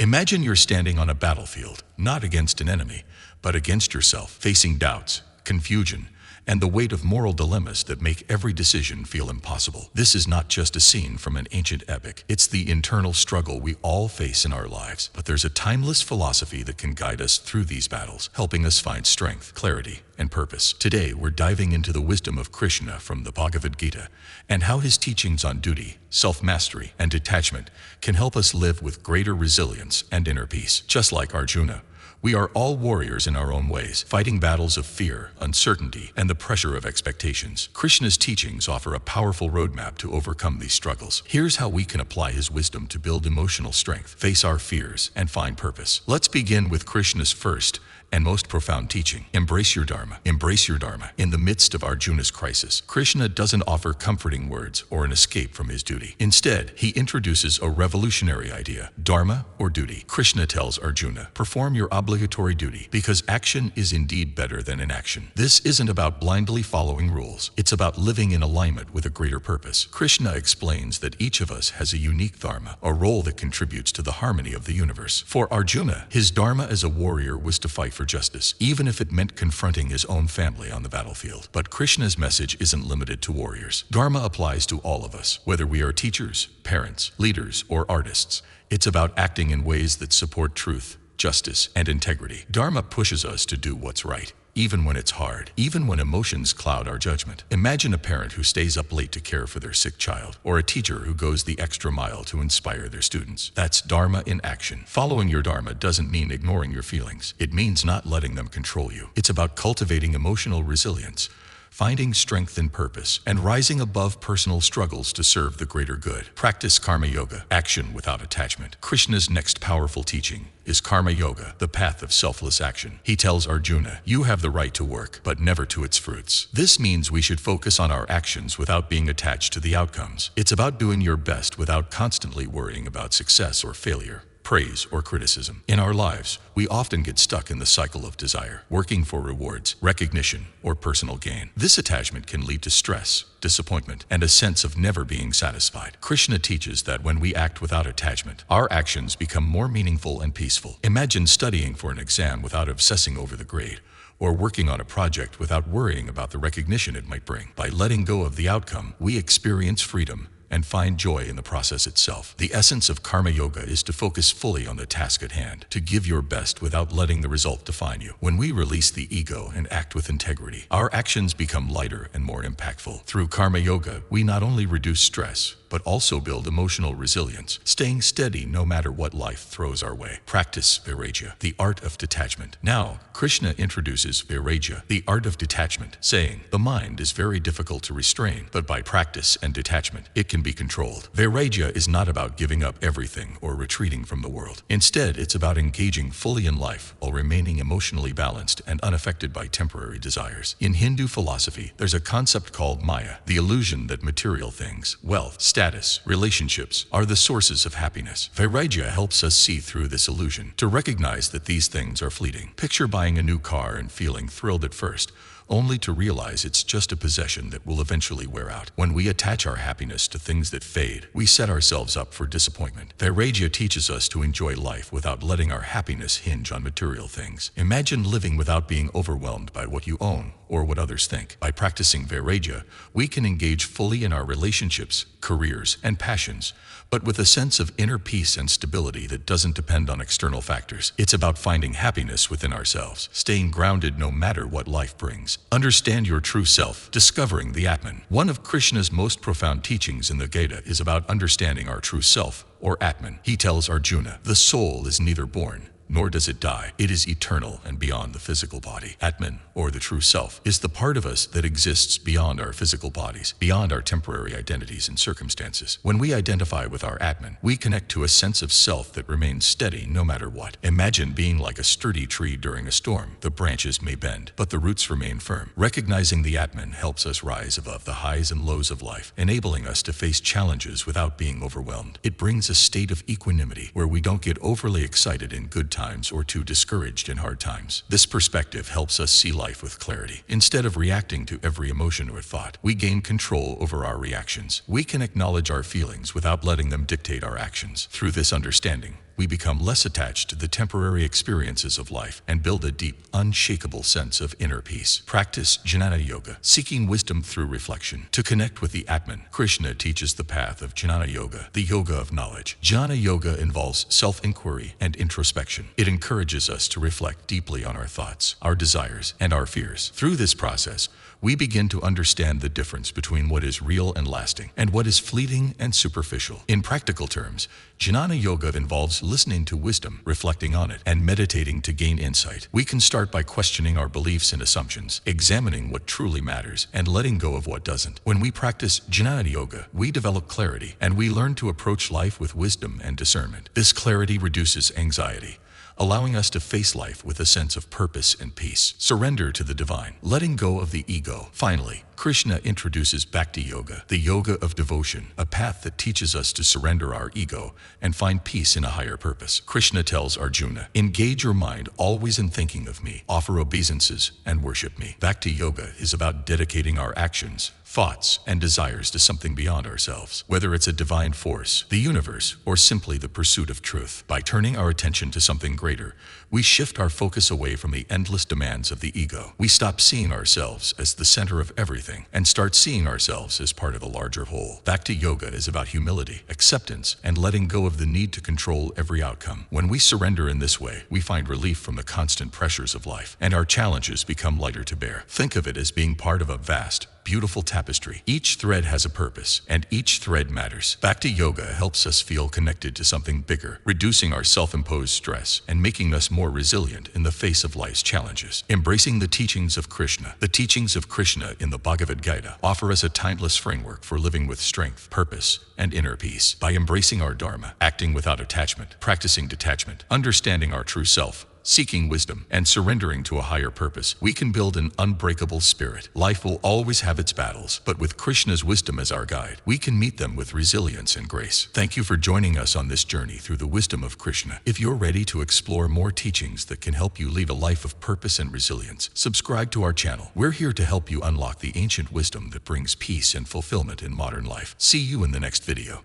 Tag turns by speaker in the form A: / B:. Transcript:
A: Imagine you're standing on a battlefield, not against an enemy, but against yourself, facing doubts, confusion, and the weight of moral dilemmas that make every decision feel impossible. This is not just a scene from an ancient epic. It's the internal struggle we all face in our lives. But there's a timeless philosophy that can guide us through these battles, helping us find strength, clarity, and purpose. Today, we're diving into the wisdom of Krishna from the Bhagavad Gita and how his teachings on duty, self-mastery, and detachment can help us live with greater resilience and inner peace. Just like Arjuna, we are all warriors in our own ways, fighting battles of fear, uncertainty, and the pressure of expectations. Krishna's teachings offer a powerful roadmap to overcome these struggles. Here's how we can apply his wisdom to build emotional strength, face our fears, and find purpose. Let's begin with Krishna's first and most profound teaching. Embrace your Dharma. Embrace your Dharma. In the midst of Arjuna's crisis, Krishna doesn't offer comforting words or an escape from his duty. Instead, he introduces a revolutionary idea, Dharma or duty. Krishna tells Arjuna, perform your obligatory duty, because action is indeed better than inaction. This isn't about blindly following rules. It's about living in alignment with a greater purpose. Krishna explains that each of us has a unique Dharma, a role that contributes to the harmony of the universe. For Arjuna, his Dharma as a warrior was to fight for justice, even if it meant confronting his own family on the battlefield. But Krishna's message isn't limited to warriors. Dharma applies to all of us, whether we are teachers, parents, leaders, or artists. It's about acting in ways that support truth, justice, and integrity. Dharma pushes us to do what's right, even when it's hard, even when emotions cloud our judgment. Imagine a parent who stays up late to care for their sick child, or a teacher who goes the extra mile to inspire their students. That's Dharma in action. Following your Dharma doesn't mean ignoring your feelings. It means not letting them control you. It's about cultivating emotional resilience, finding strength and purpose, and rising above personal struggles to serve the greater good. Practice Karma Yoga, action without attachment. Krishna's next powerful teaching is Karma Yoga, the path of selfless action. He tells Arjuna, you have the right to work, but never to its fruits. This means we should focus on our actions without being attached to the outcomes. It's about doing your best without constantly worrying about success or failure, praise or criticism. In our lives, we often get stuck in the cycle of desire, working for rewards, recognition, or personal gain. This attachment can lead to stress, disappointment, and a sense of never being satisfied. Krishna teaches that when we act without attachment, our actions become more meaningful and peaceful. Imagine studying for an exam without obsessing over the grade, or working on a project without worrying about the recognition it might bring. By letting go of the outcome, we experience freedom and find joy in the process itself. The essence of Karma Yoga is to focus fully on the task at hand, to give your best without letting the result define you. When we release the ego and act with integrity, our actions become lighter and more impactful. Through Karma Yoga, we not only reduce stress, but also build emotional resilience, staying steady no matter what life throws our way. Practice Vairagya, the art of detachment. Now, Krishna introduces Vairagya, the art of detachment, saying, the mind is very difficult to restrain, but by practice and detachment, it can be controlled. Vairagya is not about giving up everything or retreating from the world. Instead, it's about engaging fully in life while remaining emotionally balanced and unaffected by temporary desires. In Hindu philosophy, there's a concept called Maya, the illusion that material things, wealth, status, relationships are the sources of happiness. Vairagya helps us see through this illusion, to recognize that these things are fleeting. Picture buying a new car and feeling thrilled at first, only to realize it's just a possession that will eventually wear out. When we attach our happiness to things that fade, we set ourselves up for disappointment. Vairagya teaches us to enjoy life without letting our happiness hinge on material things. Imagine living without being overwhelmed by what you own or what others think. By practicing Vairagya, we can engage fully in our relationships, careers, and passions, but with a sense of inner peace and stability that doesn't depend on external factors. It's about finding happiness within ourselves, staying grounded no matter what life brings. Understand your true self, discovering the Atman. One of Krishna's most profound teachings in the Gita is about understanding our true self, or Atman. He tells Arjuna, the soul is neither born nor does it die. It is eternal and beyond the physical body. Atman, or the true self, is the part of us that exists beyond our physical bodies, beyond our temporary identities and circumstances. When we identify with our Atman, we connect to a sense of self that remains steady no matter what. Imagine being like a sturdy tree during a storm. The branches may bend, but the roots remain firm. Recognizing the Atman helps us rise above the highs and lows of life, enabling us to face challenges without being overwhelmed. It brings a state of equanimity where we don't get overly excited in good times times or too discouraged in hard times. This perspective helps us see life with clarity. Instead of reacting to every emotion or thought, we gain control over our reactions. We can acknowledge our feelings without letting them dictate our actions. Through this understanding, we become less attached to the temporary experiences of life and build a deep, unshakable sense of inner peace. Practice Jnana Yoga, seeking wisdom through reflection. To connect with the Atman, Krishna teaches the path of Jnana Yoga, the yoga of knowledge. Jnana Yoga involves self-inquiry and introspection. It encourages us to reflect deeply on our thoughts, our desires, and our fears. Through this process, we begin to understand the difference between what is real and lasting and what is fleeting and superficial. In practical terms, Jnana Yoga involves listening to wisdom, reflecting on it, and meditating to gain insight. We can start by questioning our beliefs and assumptions, examining what truly matters, and letting go of what doesn't. When we practice Jnana Yoga, we develop clarity, and we learn to approach life with wisdom and discernment. This clarity reduces anxiety, allowing us to face life with a sense of purpose and peace. Surrender to the divine, letting go of the ego. Finally, Krishna introduces Bhakti Yoga, the yoga of devotion, a path that teaches us to surrender our ego and find peace in a higher purpose. Krishna tells Arjuna, engage your mind always in thinking of me, offer obeisances, and worship me. Bhakti Yoga is about dedicating our actions, thoughts, and desires to something beyond ourselves, whether it's a divine force, the universe, or simply the pursuit of truth. By turning our attention to something greater, we shift our focus away from the endless demands of the ego. We stop seeing ourselves as the center of everything and start seeing ourselves as part of a larger whole. Bhakti Yoga is about humility, acceptance, and letting go of the need to control every outcome. When we surrender in this way, we find relief from the constant pressures of life, and our challenges become lighter to bear. Think of it as being part of a vast, beautiful tapestry. Each thread has a purpose, and each thread matters. Bhakti Yoga helps us feel connected to something bigger, reducing our self-imposed stress and making us more resilient in the face of life's challenges. Embracing the teachings of Krishna. The teachings of Krishna in the Bhagavad Gita offer us a timeless framework for living with strength, purpose, and inner peace. By embracing our Dharma, acting without attachment, practicing detachment, understanding our true self, seeking wisdom, and surrendering to a higher purpose, we can build an unbreakable spirit. Life will always have its battles, but with Krishna's wisdom as our guide, we can meet them with resilience and grace. Thank you for joining us on this journey through the wisdom of Krishna. If you're ready to explore more teachings that can help you lead a life of purpose and resilience, subscribe to our channel. We're here to help you unlock the ancient wisdom that brings peace and fulfillment in modern life. See you in the next video.